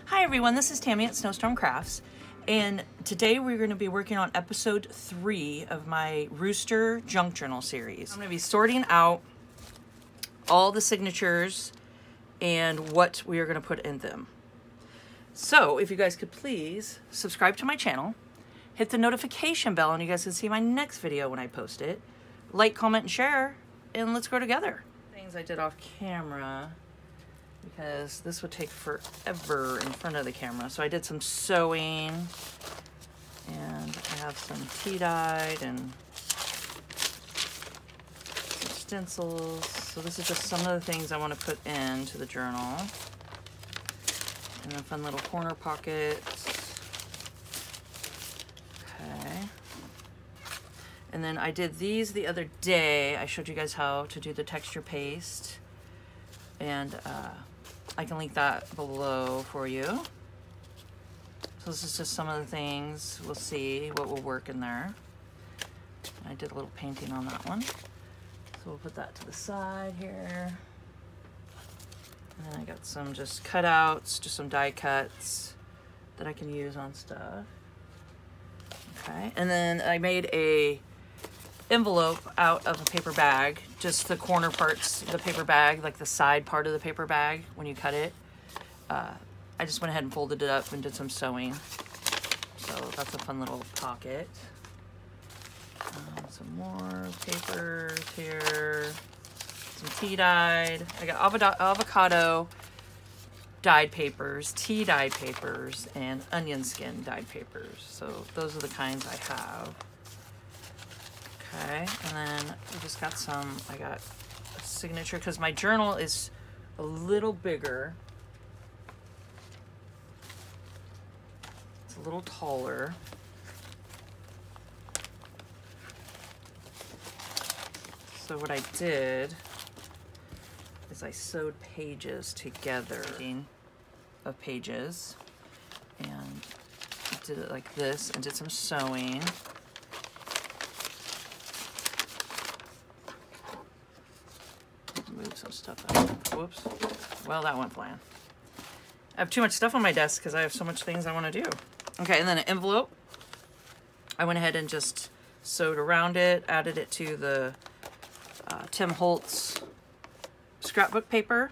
Hi everyone, this is Tammy at Snowstorm Crafts, and today we're going to be working on episode 3 of my Rooster Junk Journal series. I'm going to be sorting out all the signatures and what we are going to put in them. So if you guys could please subscribe to my channel, hit the notification bell, and you guys can see my next video when I post it. Like, comment, and share, and let's grow together. Things I did off camera, because this would take forever in front of the camera. So I did some sewing, and I have some tea-dyed and some stencils. So this is just some of the things I want to put into the journal. And then fun little corner pockets. Okay. And then I did these the other day. I showed you guys how to do the texture paste. And I can link that below for you. So this is just some of the things. We'll see what will work in there. I did a little painting on that one. So we'll put that to the side here. And then I got some just cutouts, just some die cuts that I can use on stuff. Okay, and then I made a envelope out of a paper bag, just the corner parts of the paper bag, like the side part of the paper bag when you cut it. I just went ahead and folded it up and did some sewing. So that's a fun little pocket. Some more papers here. Some tea dyed. I got avocado dyed papers, tea dyed papers, and onion skin dyed papers. So those are the kinds I have. Okay, and then we just got some, I got a signature because my journal is a little bigger. It's a little taller. So what I did is I sewed pages together of pages and did it like this and did some sewing. Move some stuff out. Whoops. Well, that went flying. I have too much stuff on my desk because I have so much things I want to do. Okay, and then an envelope. I went ahead and just sewed around it, added it to the Tim Holtz scrapbook paper,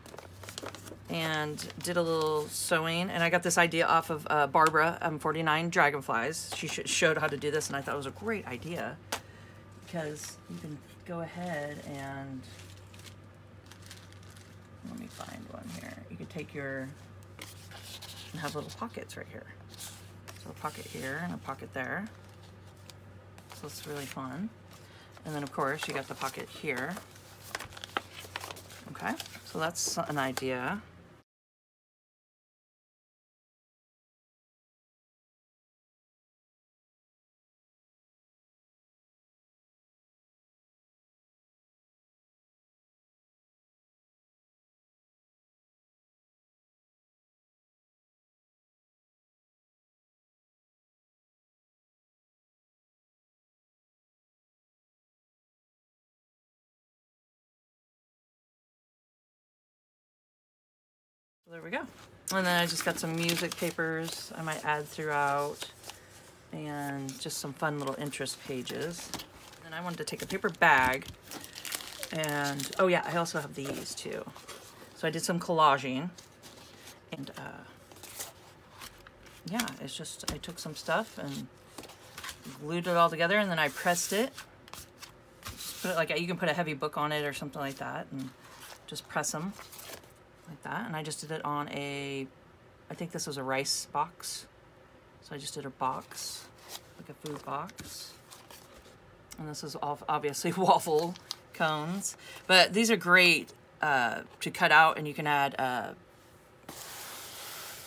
and did a little sewing. And I got this idea off of Barbara, 49 Dragonflies. She showed how to do this, and I thought it was a great idea because you can go ahead and, let me find one here. You could take your, and have little pockets right here. So a pocket here and a pocket there. So it's really fun. And then of course you got the pocket here. Okay, so that's an idea. So there we go. And then I just got some music papers I might add throughout, and just some fun little interest pages. And I wanted to take a paper bag, and oh yeah, I also have these too. So I did some collaging, and yeah, it's just, I took some stuff and glued it all together, and then I pressed it. Put it like, you can put a heavy book on it or something like that, and just press them like that. And I just did it on a, I think this was a rice box. So I just did a box, like a food box. And this is obviously waffle cones. But these are great to cut out, and you can add,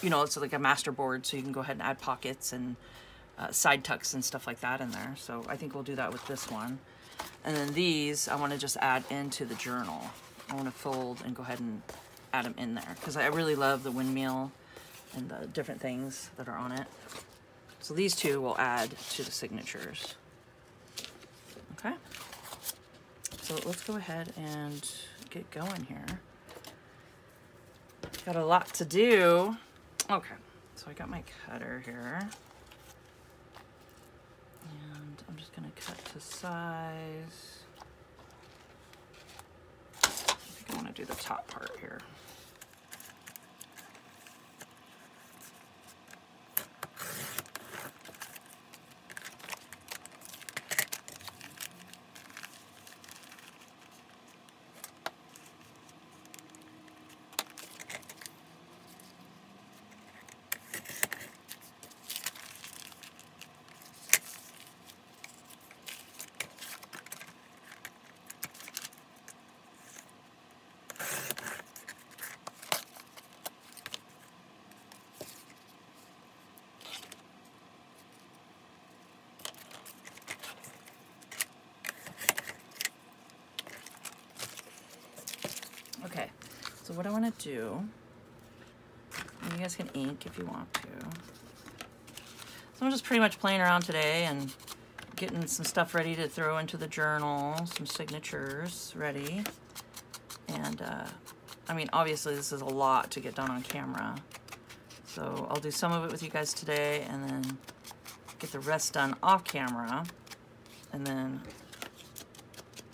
you know, it's like a master board, so you can go ahead and add pockets and side tucks and stuff like that in there. So I think we'll do that with this one. And then these, I want to just add into the journal. I want to fold and go ahead and add them in there because I really love the windmill and the different things that are on it. So these two will add to the signatures. Okay. So let's go ahead and get going here. Got a lot to do. Okay, So I got my cutter here. And I'm just gonna cut to size. I think I wanna do the top part here. Okay, so what I want to do, and you guys can ink if you want to. So I'm just pretty much playing around today and getting some stuff ready to throw into the journal, some signatures ready. And I mean, obviously this is a lot to get done on camera. So I'll do some of it with you guys today and then get the rest done off camera. And then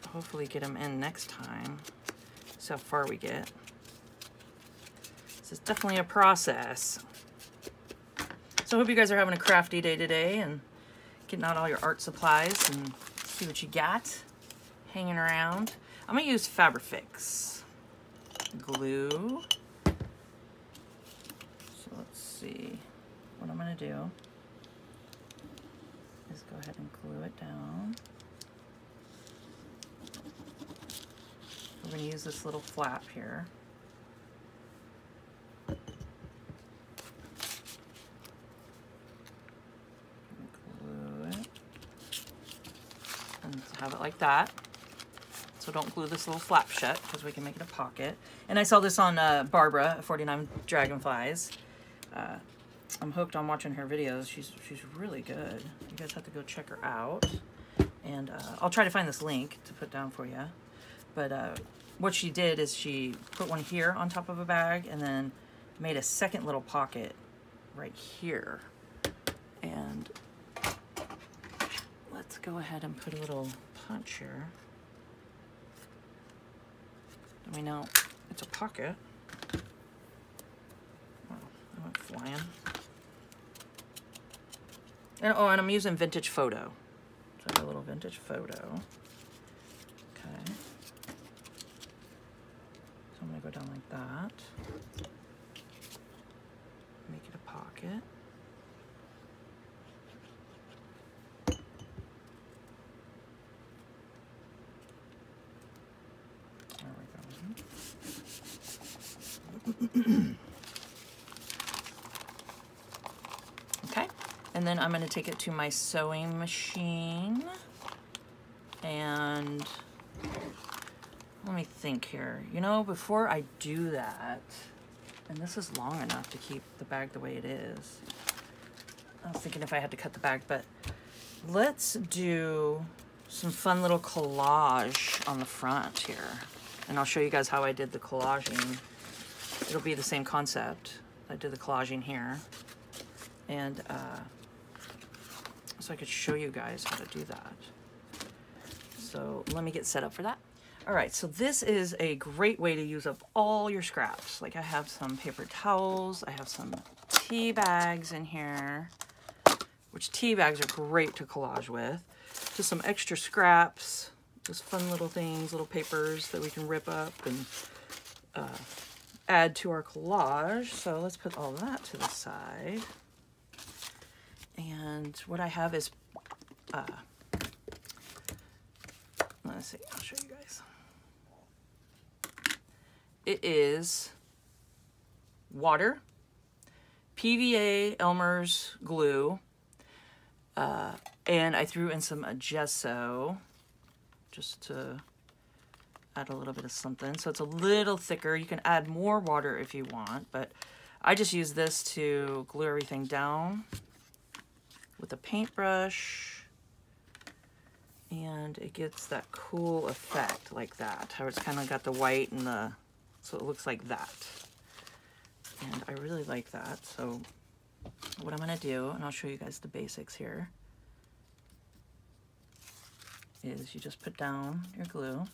hopefully get them in next time. See how far we get. This is definitely a process. So I hope you guys are having a crafty day today and getting out all your art supplies and see what you got hanging around. I'm gonna use Fabrifix glue. So let's see. What I'm gonna do is go ahead and glue it down. We're going to use this little flap here. Glue it. And have it like that. So don't glue this little flap shut because we can make it a pocket. And I saw this on Barbara, 49 Dragonflies. I'm hooked on watching her videos. She's really good. You guys have to go check her out. And I'll try to find this link to put down for you. But what she did is she put one here on top of a bag and then made a second little pocket right here. And let's go ahead and put a little punch here. Then we know it's a pocket. Oh, I went flying. And, oh, and I'm using Vintage Photo. So I have a little Vintage Photo. Okay. So I'm going to go down like that. Make it a pocket. There we go. Okay. And then I'm going to take it to my sewing machine. And let me think here. You know, before I do that, and this is long enough to keep the bag the way it is. I was thinking if I had to cut the bag, but let's do some fun little collage on the front here. And I'll show you guys how I did the collaging. It'll be the same concept. I did the collaging here. And so I could show you guys how to do that. So let me get set up for that. All right, so this is a great way to use up all your scraps. Like I have some paper towels, I have some tea bags in here, which tea bags are great to collage with. Just some extra scraps, just fun little things, little papers that we can rip up and add to our collage. So let's put all that to the side. And what I have is, let's see, I'll show you guys. It is water, PVA Elmer's glue, and I threw in some gesso just to add a little bit of something. So it's a little thicker. You can add more water if you want, but I just use this to glue everything down with a paintbrush. And it gets that cool effect like that, how it's kind of got the white and the, so it looks like that. And I really like that, so what I'm gonna do, and I'll show you guys the basics here, is you just put down your glue.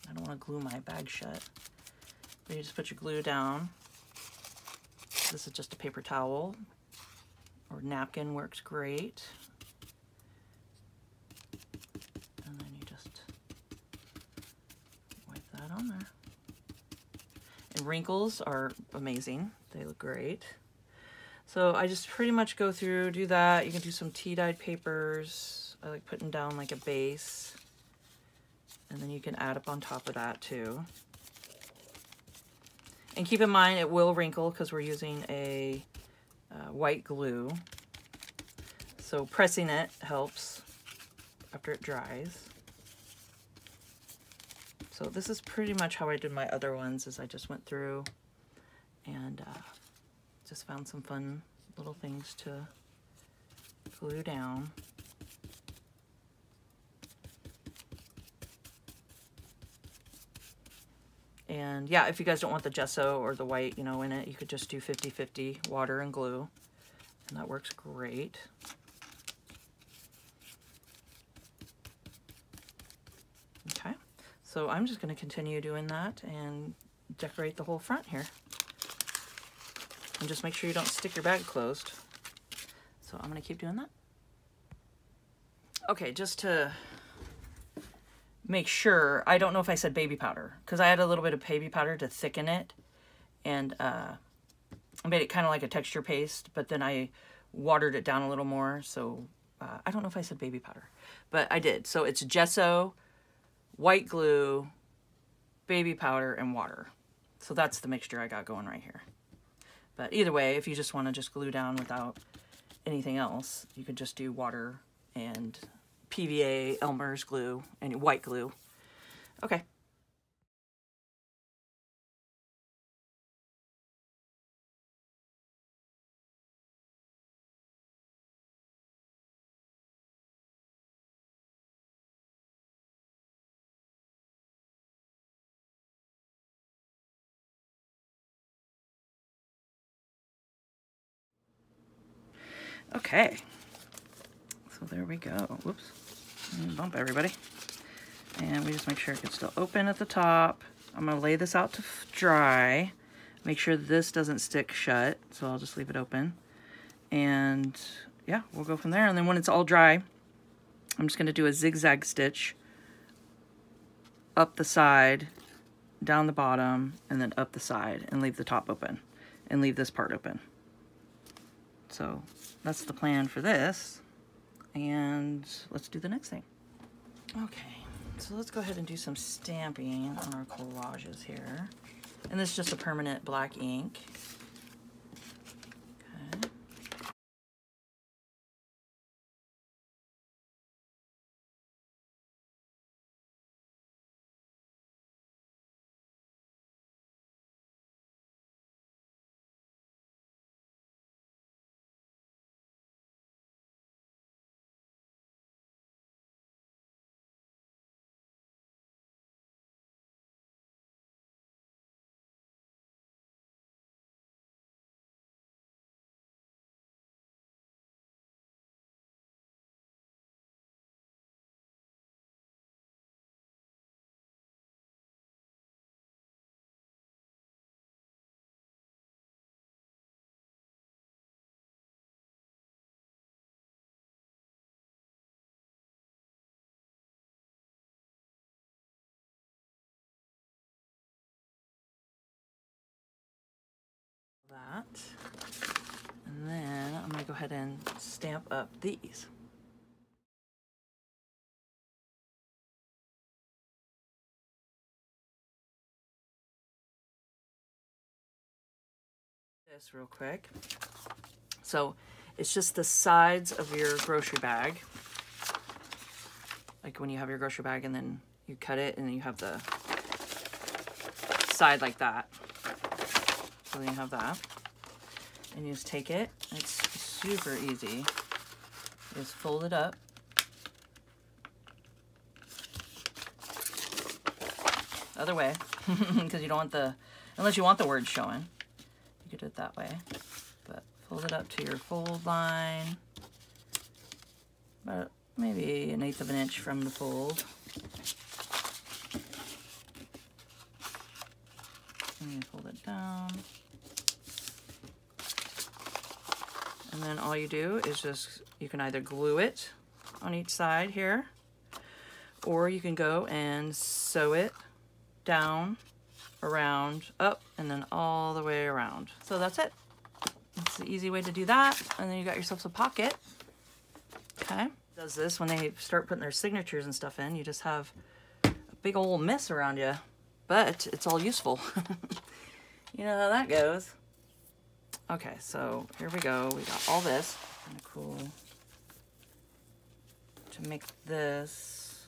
I don't want to glue my bag shut, but you just put your glue down. This is just a paper towel or napkin, works great. And then you just wipe that on there. And wrinkles are amazing. They look great. So I just pretty much go through, do that. You can do some tea-dyed papers. I like putting down like a base. And then you can add up on top of that too. And keep in mind it will wrinkle because we're using a white glue. So pressing it helps after it dries. So this is pretty much how I did my other ones, is I just went through and just found some fun little things to glue down. And yeah, if you guys don't want the gesso or the white, you know, in it, you could just do 50-50 water and glue, and that works great. Okay, so I'm just going to continue doing that and decorate the whole front here. And just make sure you don't stick your bag closed. So I'm going to keep doing that. Okay, just to make sure, I don't know if I said baby powder, because I had a little bit of baby powder to thicken it, and I made it kind of like a texture paste, but then I watered it down a little more, so I don't know if I said baby powder, but I did. So it's gesso, white glue, baby powder, and water. So that's the mixture I got going right here. But either way, if you just want to just glue down without anything else, you could just do water and PVA, Elmer's glue, and white glue. Okay. Okay. So there we go. Whoops. Bump everybody. And we just make sure it can still open at the top. I'm going to lay this out to dry. Make sure this doesn't stick shut. So I'll just leave it open. And yeah, we'll go from there. And then when it's all dry, I'm just going to do a zigzag stitch up the side, down the bottom, and then up the side, and leave the top open, and leave this part open. So that's the plan for this. And let's do the next thing. Okay, so let's go ahead and do some stamping on our collages here. And this is just a permanent black ink. Okay. That. And then I'm going to go ahead and stamp up these. This real quick. So it's just the sides of your grocery bag. Like when you have your grocery bag and then you cut it and then you have the side like that. So then you have that. And you just take it. It's super easy. Just fold it up. Other way. Because you don't want the, unless you want the words showing. You could do it that way, but fold it up to your fold line, about maybe 1/8 of an inch from the fold. And you fold it down. And then all you do is just, you can either glue it on each side here, or you can go and sew it down, around, up, and then all the way around. So that's it. That's the easy way to do that. And then you got yourself a pocket. Okay. Does this when they start putting their signatures and stuff in, you just have a big old mess around you, but it's all useful. You know how that goes. Okay, so here we go. We got all this. Kind of cool to make this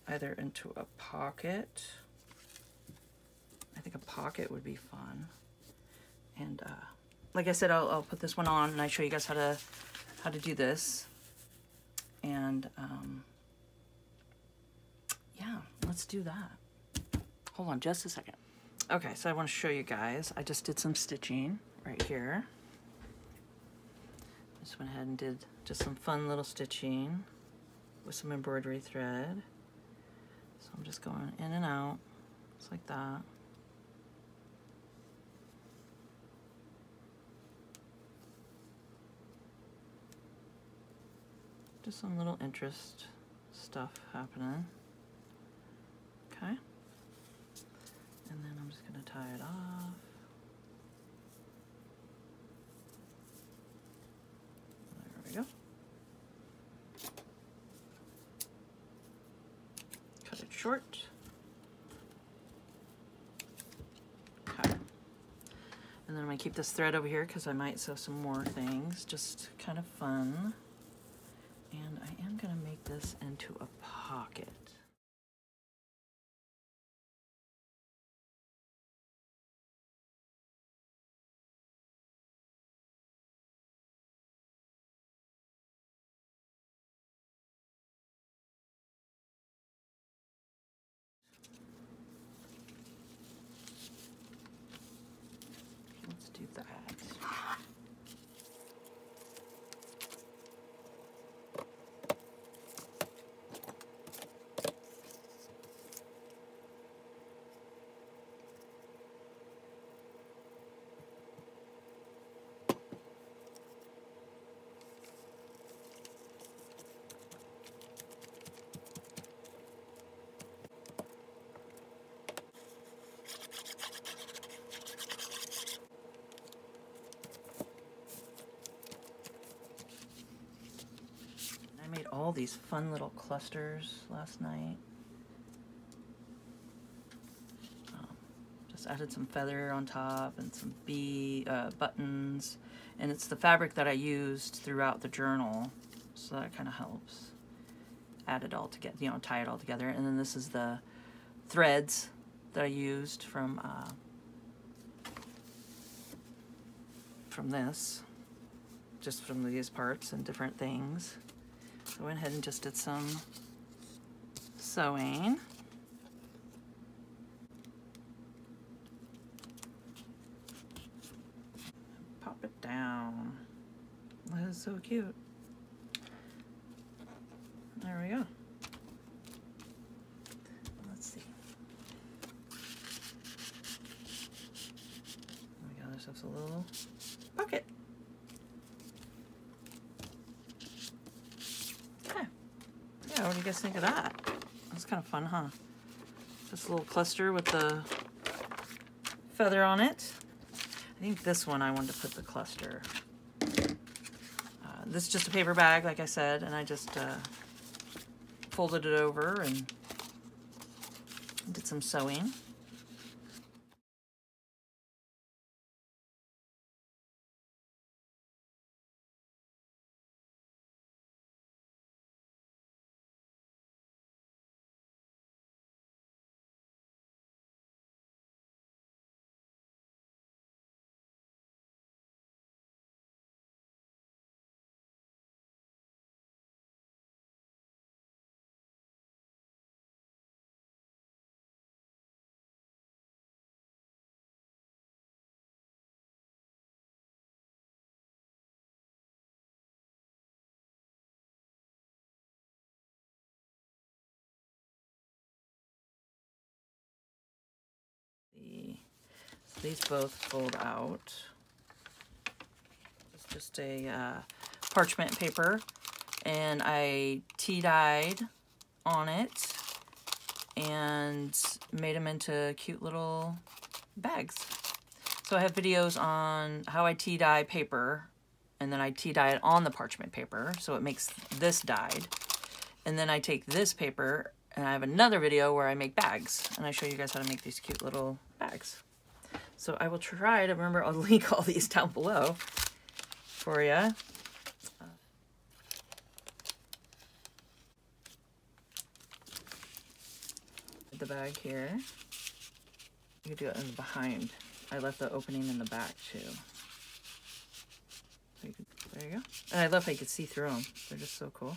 either into a pocket. I think a pocket would be fun. And like I said, I'll put this one on and I show you guys how to do this. And yeah, let's do that. Hold on just a second. Okay, so I want to show you guys. I just did some stitching right here. Just went ahead and did just some fun little stitching with some embroidery thread. So I'm just going in and out, just like that. Just some little interest stuff happening. Okay. And then I'm just going to tie it off. There we go. Cut it short. Okay. And then I'm going to keep this thread over here because I might sew some more things. Just kind of fun. And I am going to make this into a pocket. Let's do that. I made all these fun little clusters last night. Just added some feather on top and some bee buttons. And it's the fabric that I used throughout the journal, so that kind of helps. Add it all together, you know, tie it all together. And then this is the threads that I used from this, just from these parts and different things. So I went ahead and just did some sewing. Pop it down. That is so cute. There we go. Let's see. We got ourselves a little pocket. Okay. Yeah, what do you guys think of that? That's kind of fun, huh? Just a little cluster with the feather on it. I think this one I wanted to put the cluster. This is just a paper bag, like I said, and I just folded it over and did some sewing. These both fold out. It's just a parchment paper, and I tea dyed on it and made them into cute little bags. So I have videos on how I tea dye paper, and then I tea dye it on the parchment paper so it makes this dyed. And then I take this paper, and I have another video where I make bags, and I show you guys how to make these cute little bags. So I will try to remember, I'll link all these down below for you. The bag here. You could do it in the behind. I left the opening in the back too. So you could, there you go. And I love how you could see through them. They're just so cool.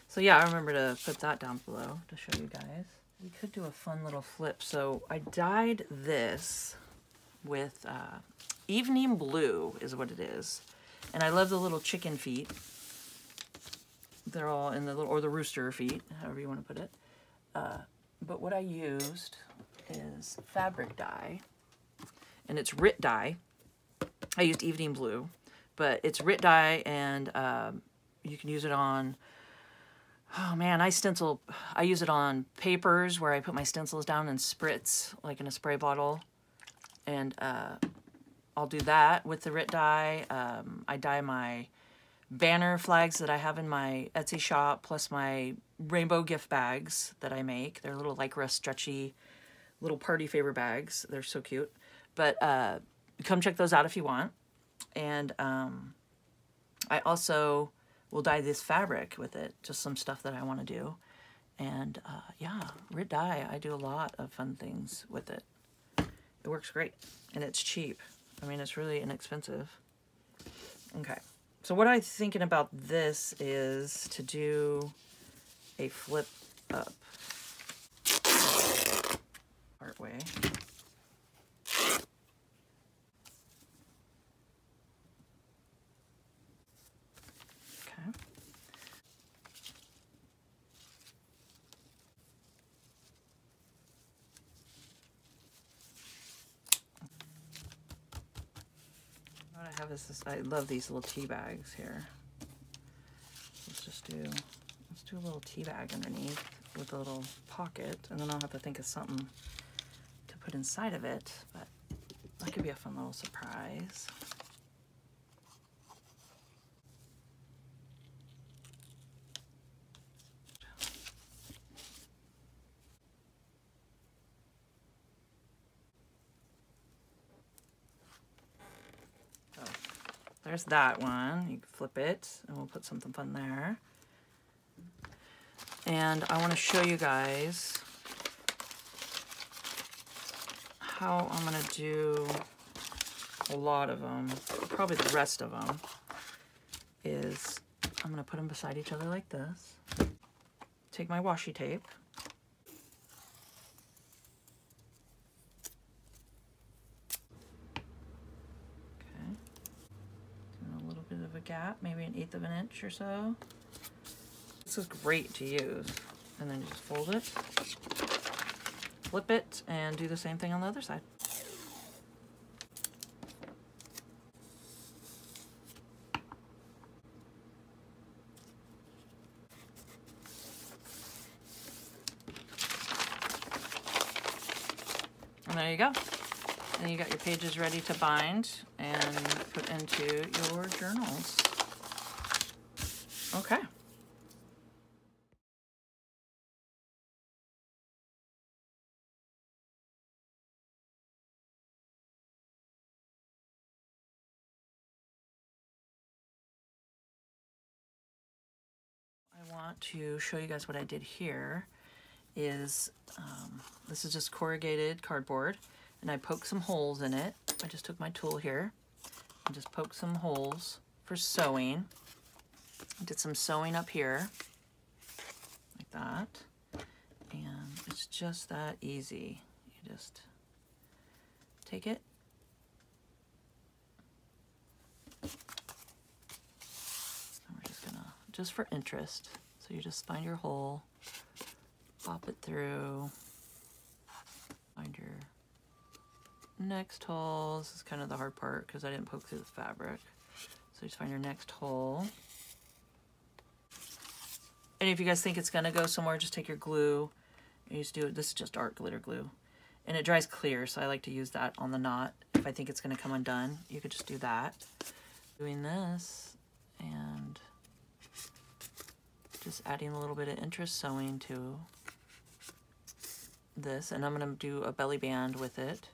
So yeah, I remember to put that down below to show you guys. We could do a fun little flip. So I dyed this with Evening Blue is what it is. And I love the little chicken feet. They're all in the little, or the rooster feet, however you want to put it. But what I used is fabric dye, and it's RIT dye. I used Evening Blue, but it's RIT dye, and you can use it on, oh man, I use it on papers where I put my stencils down and spritz, like in a spray bottle, and I'll do that with the RIT dye. I dye my banner flags that I have in my Etsy shop, plus my rainbow gift bags that I make. They're little lycra stretchy little party favor bags. They're so cute. But come check those out if you want. And I also will dye this fabric with it, just some stuff that I want to do. And yeah, RIT dye, I do a lot of fun things with it. It works great, and it's cheap. I mean, it's really inexpensive. Okay. So what I'm thinking about this is to do a flip up part way. Okay. What I have is this, I love these little tea bags here. Let's do a little tea bag underneath with a little pocket, and then I'll have to think of something to put inside of it, but that could be a fun little surprise. Oh, there's that one. You can flip it, and we'll put something fun there. And I want to show you guys how I'm going to do a lot of them, probably the rest of them, is I'm going to put them beside each other like this. Take my washi tape. Okay. Doing a little bit of a gap, maybe 1/8 of an inch or so. This is great to use. And then you just fold it, flip it, and do the same thing on the other side. And there you go. And you got your pages ready to bind and put into your journals. Okay. I want to show you guys what I did here is, this is just corrugated cardboard, and I poked some holes in it. I just took my tool here and just poked some holes for sewing. Did some sewing up here, like that, and it's just that easy. You just take it, and we're just gonna, just for interest, so you just find your hole, pop it through, find your next hole. This is kind of the hard part because I didn't poke through the fabric. So just find your next hole. And if you guys think it's gonna go somewhere, just take your glue and you just do it. This is just art glitter glue. And it dries clear, so I like to use that on the knot. If I think it's gonna come undone, you could just do that. Doing this and just adding a little bit of interest sewing to this, and I'm gonna do a belly band with it,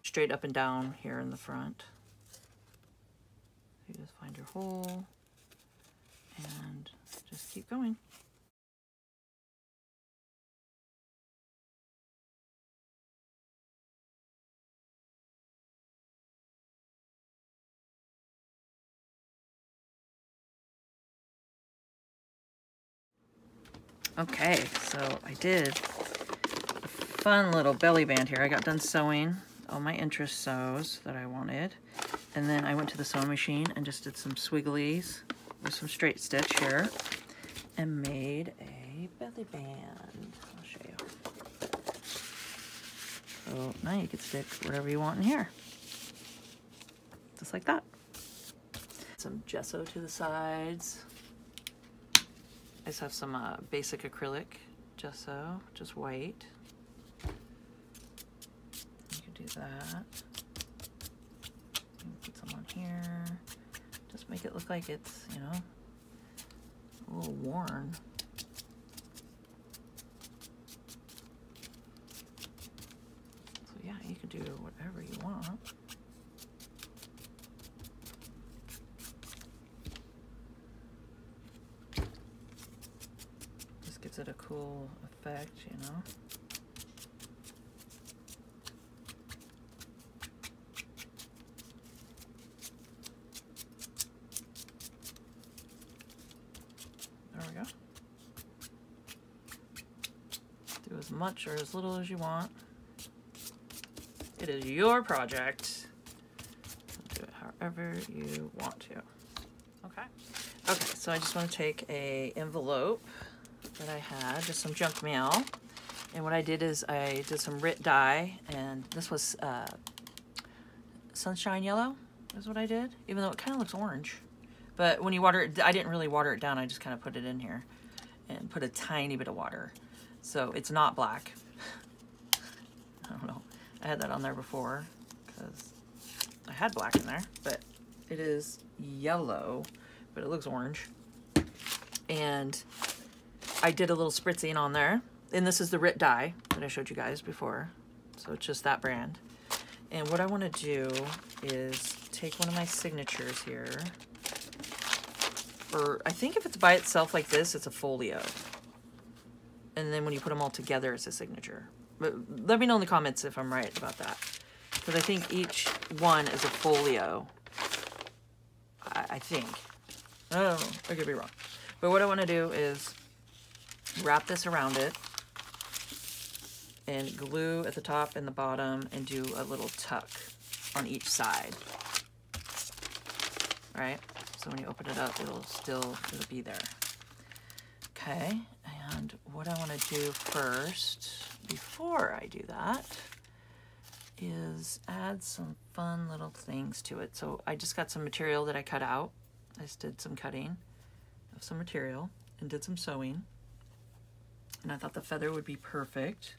straight up and down here in the front. You just find your hole and just keep going. Okay, so I did a fun little belly band here. I got done sewing all my interest sews that I wanted. And then I went to the sewing machine and just did some swigglies with some straight stitch here and made a belly band. I'll show you. So now you can stick whatever you want in here. Just like that. Some gesso to the sides. I just have some basic acrylic gesso, just white. You can do that. You can put some on here. Just make it look like it's, you know, a little worn. So yeah, you can do whatever you want. Gives it a cool effect, you know. There we go. Do as much or as little as you want. It is your project. Do it however you want to. Okay. Okay, so I just want to take a envelope that I had, just some junk mail, and what I did is I did some Rit dye, and this was sunshine yellow is what I did, even though it kind of looks orange. But when you water it, I didn't really water it down, I just kind of put it in here and put a tiny bit of water. So it's not black. I don't know. I had that on there before because I had black in there, but it is yellow, but it looks orange. And I did a little spritzing on there, and this is the Rit dye that I showed you guys before, so it's just that brand. And what I want to do is take one of my signatures here, or I think if it's by itself like this, it's a folio, and then when you put them all together, it's a signature. But let me know in the comments if I'm right about that, because I think each one is a folio. I think. I don't know, I could be wrong. But what I want to do is wrap this around it and glue at the top and the bottom and do a little tuck on each side. All right, so when you open it up, it'll be there. Okay, and what I want to do first, before I do that, is add some fun little things to it. So I just got some material that I cut out. I just did some cutting of some material and did some sewing. And I thought the feather would be perfect.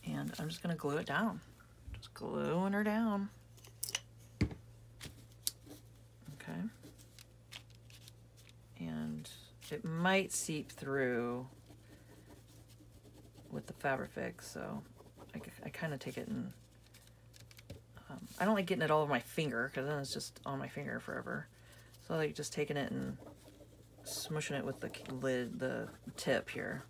And I'm just gonna glue it down. Just gluing her down. Okay. And it might seep through with the Fabrifix, so I kind of take it and I don't like getting it all over my finger because then it's just on my finger forever. So I like just taking it and smushing it with the lid, the tip here.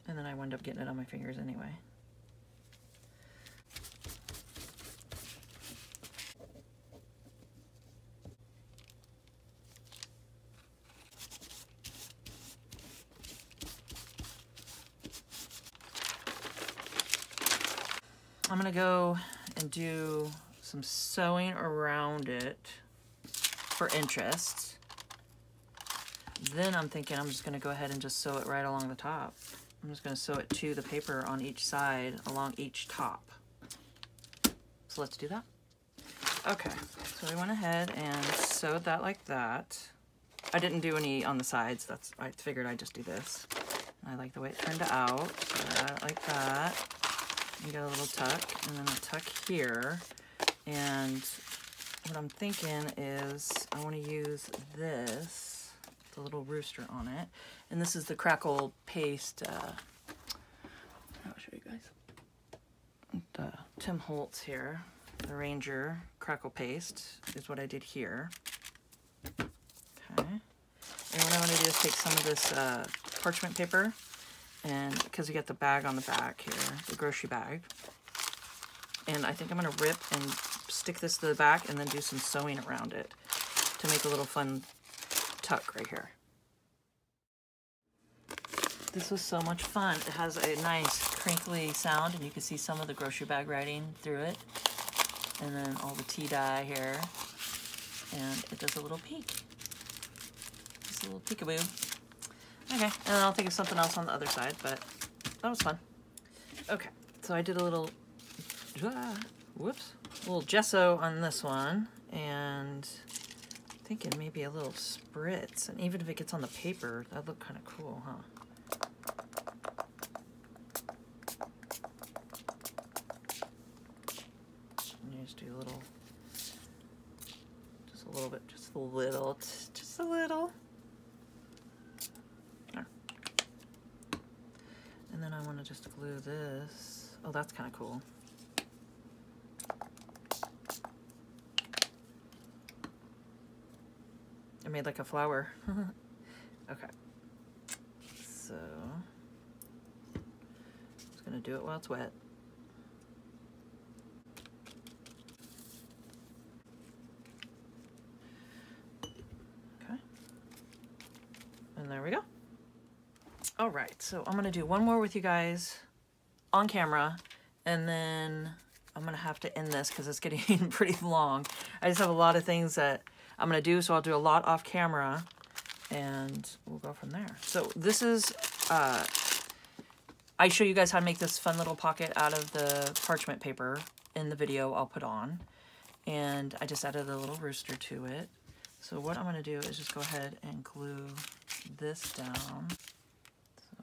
And then I wind up getting it on my fingers anyway. I'm gonna go and do some sewing around it for interest. Then I'm thinking I'm just gonna go ahead and just sew it right along the top. I'm just going to sew it to the paper on each side along each top. So let's do that. Okay, so I went ahead and sewed that like that. I didn't do any on the sides. I figured I'd just do this. I like the way it turned out. So that like that. You get a little tuck, and then a tuck here. And what I'm thinking is I want to use this, the little rooster on it. And this is the Crackle Paste. I'll show you guys. The Tim Holtz here. The Ranger Crackle Paste is what I did here. Okay. And what I'm going to do is take some of this parchment paper, and because you get the bag on the back here, the grocery bag, and I think I'm going to rip and stick this to the back and then do some sewing around it to make a little fun tuck right here. This was so much fun. It has a nice crinkly sound, and you can see some of the grocery bag writing through it. And then all the tea dye here. And it does a little peek. Just a little peekaboo. Okay, and then I'll think of something else on the other side, but that was fun. Okay, so I did a little, whoops, a little gesso on this one, and I'm thinking maybe a little spritz, and even if it gets on the paper, that'd look kind of cool, huh? Do a little, just a little bit, just a little, just a little. There. And then I want to just glue this. Oh, that's kind of cool. I made like a flower. Okay. So, I'm just going to do it while it's wet. And there we go. All right, so I'm gonna do one more with you guys on camera, and then I'm gonna have to end this because it's getting pretty long. I just have a lot of things that I'm gonna do, so I'll do a lot off camera, and we'll go from there. So this is, I show you guys how to make this fun little pocket out of the parchment paper in the video I'll put on, and I just added a little rooster to it. So what I'm gonna do is just go ahead and glue this down. So,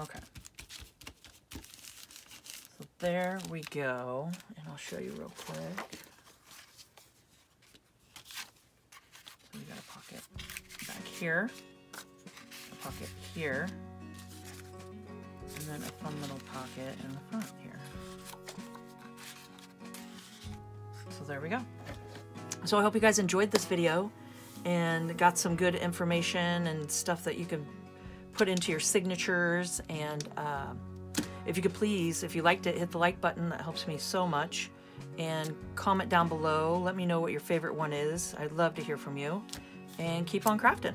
okay. So there we go, and I'll show you real quick. So we got a pocket back here, a pocket here, and then a fun little pocket in the front here. So there we go. So I hope you guys enjoyed this video and got some good information and stuff that you can put into your signatures. And if you could please, if you liked it, hit the like button. That helps me so much. And comment down below. Let me know what your favorite one is. I'd love to hear from you. And keep on crafting.